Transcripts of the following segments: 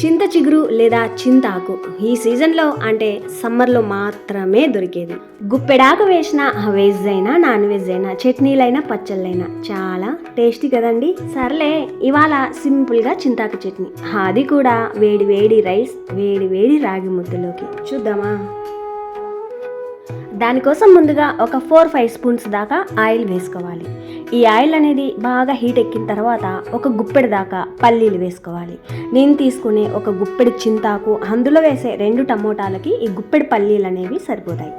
చింత చిగురు లేదా చింతాకు ఈ సీజన్లో అంటే సమ్మర్లో మాత్రమే దొరికేది. గుప్పెడాకు వేసిన వెజ్ అయినా నాన్ వెజ్ అయినా చట్నీలైనా పచ్చళ్ళైనా చాలా టేస్టీ కదండి. సర్లే ఇవాళ సింపుల్గా చింతాకు చట్నీ, అది కూడా వేడి వేడి రైస్ వేడి వేడి రాగి ముద్దలోకి చూద్దామా. దానికోసం ముందుగా ఒక 4-5 స్పూన్స్ దాకా ఆయిల్ వేసుకోవాలి. ఈ ఆయిల్ అనేది బాగా హీట్ ఎక్కిన తర్వాత ఒక గుప్పెడు దాకా పల్లీలు వేసుకోవాలి. నేను తీసుకునే ఒక గుప్పెడు చింతాకు, అందులో వేసే 2 టమోటాలకి ఈ గుప్పెడు పల్లీలు అనేవి సరిపోతాయి.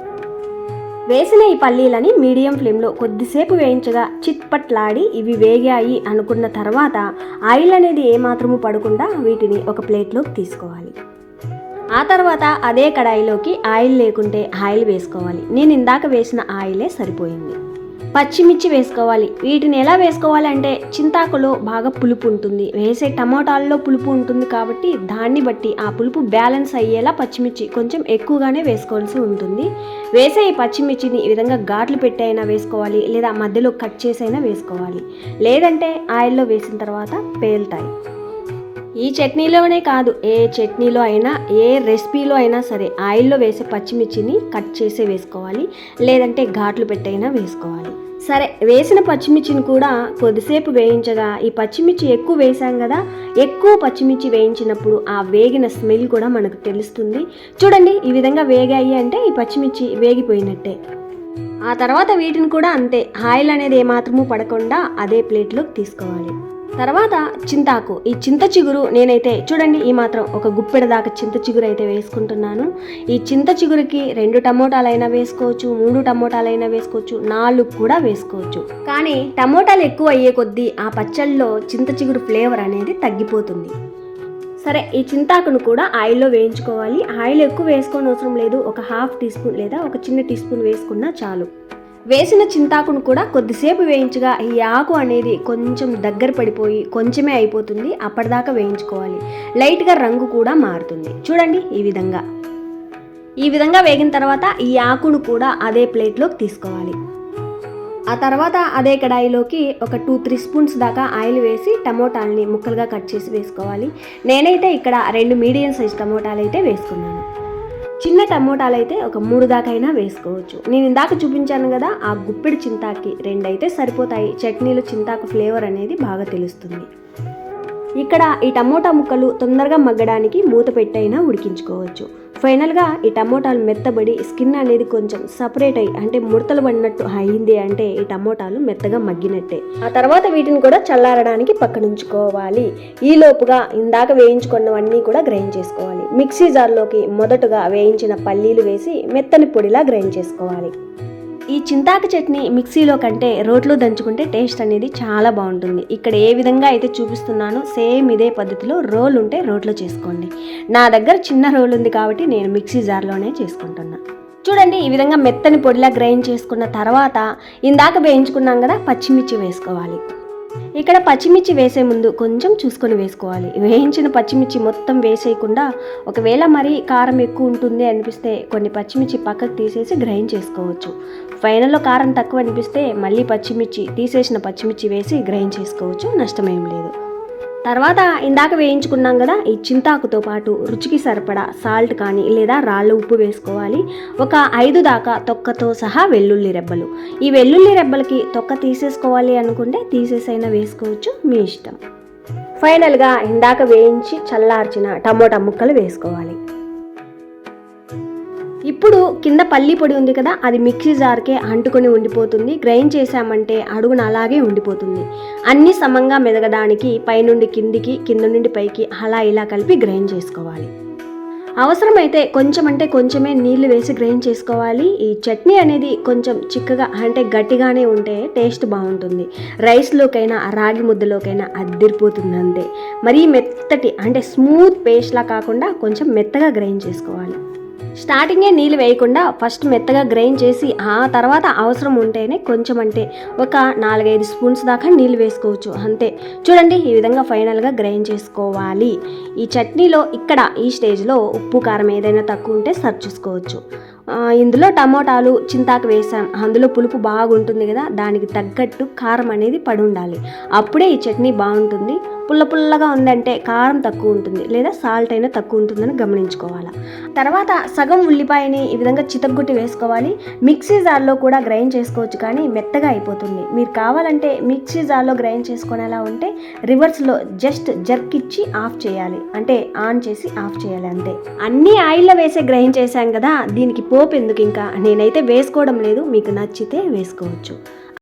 వేసిన ఈ పల్లీలని మీడియం ఫ్లేమ్లో కొద్దిసేపు వేయించగా చిట్పట్లాడి ఇవి వేగాయి అనుకున్న తర్వాత ఆయిల్ అనేది ఏమాత్రము పడకుండా వీటిని ఒక ప్లేట్లోకి తీసుకోవాలి. ఆ తర్వాత అదే కడాయిలోకి ఆయిల్ లేకుంటే ఆయిల్ వేసుకోవాలి. నేను ఇందాక వేసిన ఆయిలే సరిపోయింది. పచ్చిమిర్చి వేసుకోవాలి. వీటిని ఎలా వేసుకోవాలి అంటే చింతాకులో బాగా పులుపు ఉంటుంది, వేసే టమోటాల్లో పులుపు ఉంటుంది కాబట్టి దాన్ని బట్టి ఆ పులుపు బ్యాలెన్స్ అయ్యేలా పచ్చిమిర్చి కొంచెం ఎక్కువగానే వేసుకోవాల్సి ఉంటుంది. వేసే ఈ పచ్చిమిర్చిని ఈ విధంగా ఘాట్లు పెట్టి అయినా వేసుకోవాలి, లేదా మధ్యలో కట్ చేసి అయినా వేసుకోవాలి, లేదంటే ఆయిల్లో వేసిన తర్వాత పేలుతాయి. ఈ చట్నీలోనే కాదు, ఏ చట్నీలో అయినా ఏ రెసిపీలో అయినా సరే ఆయిల్లో వేసే పచ్చిమిర్చిని కట్ చేసి వేసుకోవాలి, లేదంటే ఘాట్లు పెట్టైనా వేసుకోవాలి. సరే, వేసిన పచ్చిమిర్చిని కూడా కొద్దిసేపు వేయించగా ఈ పచ్చిమిర్చి ఎక్కువ వేసాం కదా, ఎక్కువ పచ్చిమిర్చి వేయించినప్పుడు ఆ వేగిన స్మెల్ కూడా మనకు తెలుస్తుంది. చూడండి, ఈ విధంగా వేగాయి అంటే ఈ పచ్చిమిర్చి వేగిపోయినట్టే. ఆ తర్వాత వీటిని కూడా అంతే, ఆయిల్ అనేది ఏమాత్రము పడకుండా అదే ప్లేట్లోకి తీసుకోవాలి. తర్వాత చింతాకు, ఈ చింత చిగురు నేనైతే చూడండి ఈ మాత్రం ఒక గుప్పెడ దాకా చింత చిగురు అయితే వేసుకుంటున్నాను. ఈ చింత చిగురుకి 2 టమోటాలైనా వేసుకోవచ్చు, 3 టమోటాలైనా వేసుకోవచ్చు, 4 కూడా వేసుకోవచ్చు. కానీ టమోటాలు ఎక్కువ అయ్యే కొద్దీ ఆ పచ్చళ్ళలో చింత చిగురు ఫ్లేవర్ అనేది తగ్గిపోతుంది. సరే, ఈ చింతాకును కూడా ఆయిల్లో వేయించుకోవాలి. ఆయిల్ ఎక్కువ వేసుకోని అవసరం లేదు, ఒక 1/2 టీ స్పూన్ లేదా ఒక చిన్న టీ స్పూన్ వేసుకున్నా చాలు. వేసిన చింతాకును కూడా కొద్దిసేపు వేయించగా ఈ ఆకు అనేది కొంచెం దగ్గర పడిపోయి కొంచెమే అయిపోతుంది, అప్పటిదాకా వేయించుకోవాలి. లైట్గా రంగు కూడా మారుతుంది. చూడండి, ఈ విధంగా వేగిన తర్వాత ఈ ఆకును కూడా అదే ప్లేట్లోకి తీసుకోవాలి. ఆ తర్వాత అదే కడాయిలోకి ఒక 2-3 స్పూన్స్ దాకా ఆయిల్ వేసి టమోటాలని ముక్కలుగా కట్ చేసి వేసుకోవాలి. నేనైతే ఇక్కడ 2 మీడియం సైజ్ టమోటాలు అయితే వేసుకున్నాను. చిన్న టమోటాలు అయితే ఒక 3 దాకా అయినా వేసుకోవచ్చు. నేను ఇందాక చూపించాను కదా, ఆ గుప్పెడు చింతాకి 2 అయితే సరిపోతాయి. చట్నీలో చింతాకు ఫ్లేవర్ అనేది బాగా తెలుస్తుంది. ఇక్కడ ఈ టమోటా ముక్కలు తొందరగా మగ్గడానికి మూత పెట్టైనా ఉడికించుకోవచ్చు. ఫైనల్గా ఈ టమోటాలు మెత్తబడి స్కిన్ అనేది కొంచెం సపరేట్ అయ్యి అంటే ముడతలు పడినట్టు అయింది అంటే ఈ టమోటాలు మెత్తగా మగ్గినట్టే. ఆ తర్వాత వీటిని కూడా చల్లారడానికి పక్కనుంచుకోవాలి. ఈ లోపుగా ఇందాక వేయించుకున్నవన్నీ కూడా గ్రైండ్ చేసుకోవాలి. మిక్సీ జార్లోకి మొదటగా వేయించిన పల్లీలు వేసి మెత్తని పొడిలా గ్రైండ్ చేసుకోవాలి. ఈ చింతాకు చట్నీ మిక్సీలో కంటే రోట్లో దంచుకుంటే టేస్ట్ అనేది చాలా బాగుంటుంది. ఇక్కడ ఏ విధంగా అయితే చూపిస్తున్నానో సేమ్ ఇదే పద్ధతిలో రోల్ ఉంటే రోట్లో చేసుకోండి. నా దగ్గర చిన్న రోల్ ఉంది కాబట్టి నేను మిక్సీ జార్లోనే చేసుకుంటున్నా. చూడండి, ఈ విధంగా మెత్తని పొడిలా గ్రైండ్ చేసుకున్న తర్వాత ఇందాక వేయించుకున్నాం కదా, పచ్చిమిర్చి వేసుకోవాలి. ఇక్కడ పచ్చిమిర్చి వేసే ముందు కొంచెం చూసుకొని వేసుకోవాలి. వేయించిన పచ్చిమిర్చి మొత్తం వేసేయకుండా, ఒకవేళ మరీ కారం ఎక్కువ ఉంటుంది అనిపిస్తే కొన్ని పచ్చిమిర్చి పక్కకు తీసేసి గ్రైండ్ చేసుకోవచ్చు. ఫైనల్లో కారం తక్కువ అనిపిస్తే మళ్ళీ తీసేసిన పచ్చిమిర్చి వేసి గ్రైండ్ చేసుకోవచ్చు, నష్టమేం లేదు. తర్వాత ఇందాక వేయించుకున్నాం కదా, ఈ చింతాకుతో పాటు రుచికి సరిపడా సాల్ట్ కానీ లేదా రాళ్ళ ఉప్పు వేసుకోవాలి. ఒక 5 దాకా తొక్కతో సహా వెల్లుల్లి రెబ్బలు. ఈ వెల్లుల్లి రెబ్బలకి తొక్క తీసేసుకోవాలి అనుకుంటే తీసేసైనా వేసుకోవచ్చు, మీ ఇష్టం. ఫైనల్గా ఇందాక వేయించి చల్లార్చిన టమోటా ముక్కలు వేసుకోవాలి. ఇప్పుడు కింద పల్లి పొడి ఉంది కదా, అది మిక్సీ జార్కే అంటుకొని ఉండిపోతుంది. గ్రైండ్ చేసామంటే అడుగున అలాగే ఉండిపోతుంది. అన్నీ సమంగా మెదగడానికి పైనుండి కిందికి, కింద నుండి పైకి అలా ఇలా కలిపి గ్రైండ్ చేసుకోవాలి. అవసరమైతే కొంచెం అంటే కొంచెమే నీళ్లు వేసి గ్రైండ్ చేసుకోవాలి. ఈ చట్నీ అనేది కొంచెం చిక్కగా అంటే గట్టిగానే ఉంటే టేస్ట్ బాగుంటుంది. రైస్లోకైనా రాగి ముద్దలోకైనా అద్దిరిపోతుంది అంతే. మరీ మెత్తటి అంటే స్మూత్ పేస్ట్లా కాకుండా కొంచెం మెత్తగా గ్రైండ్ చేసుకోవాలి. స్టార్టింగే నీళ్ళు వేయకుండా ఫస్ట్ మెత్తగా గ్రైండ్ చేసి ఆ తర్వాత అవసరం ఉంటేనే కొంచెం అంటే ఒక 4-5 స్పూన్స్ దాకా నీళ్ళు వేసుకోవచ్చు, అంతే. చూడండి, ఈ విధంగా ఫైనల్గా గ్రైండ్ చేసుకోవాలి. ఈ చట్నీలో ఇక్కడ ఈ స్టేజ్లో ఉప్పు కారం ఏదైనా తక్కువ ఉంటే సర్వ్ చేసుకోవచ్చు. ఇందులో టమోటాలు చింతాకు వేసాం, అందులో పులుపు బాగుంటుంది కదా, దానికి తగ్గట్టు కారం అనేది పడి ఉండాలి. అప్పుడే ఈ చట్నీ బాగుంటుంది. పుల్లగా ఉందంటే కారం తక్కువ ఉంటుంది, లేదా సాల్ట్ అయినా తక్కువ ఉంటుందని గమనించుకోవాలి. తర్వాత సగం ఉల్లిపాయని ఈ విధంగా చితగ్గొట్టి వేసుకోవాలి. మిక్సీ జార్లో కూడా గ్రైండ్ చేసుకోవచ్చు, కానీ మెత్తగా అయిపోతుంది. మీరు కావాలంటే మిక్సీ జార్లో గ్రైండ్ చేసుకునేలా ఉంటే రివర్స్లో జస్ట్ జర్క్ ఇచ్చి ఆఫ్ చేయాలి, అంటే ఆన్ చేసి ఆఫ్ చేయాలి అంతే. అన్నీ ఆయిల్లో వేసే గ్రైండ్ చేశాం కదా, దీనికి పోపు ఎందుకు ఇంకా, నేనైతే వేసుకోవడం లేదు, మీకు నచ్చితే వేసుకోవచ్చు.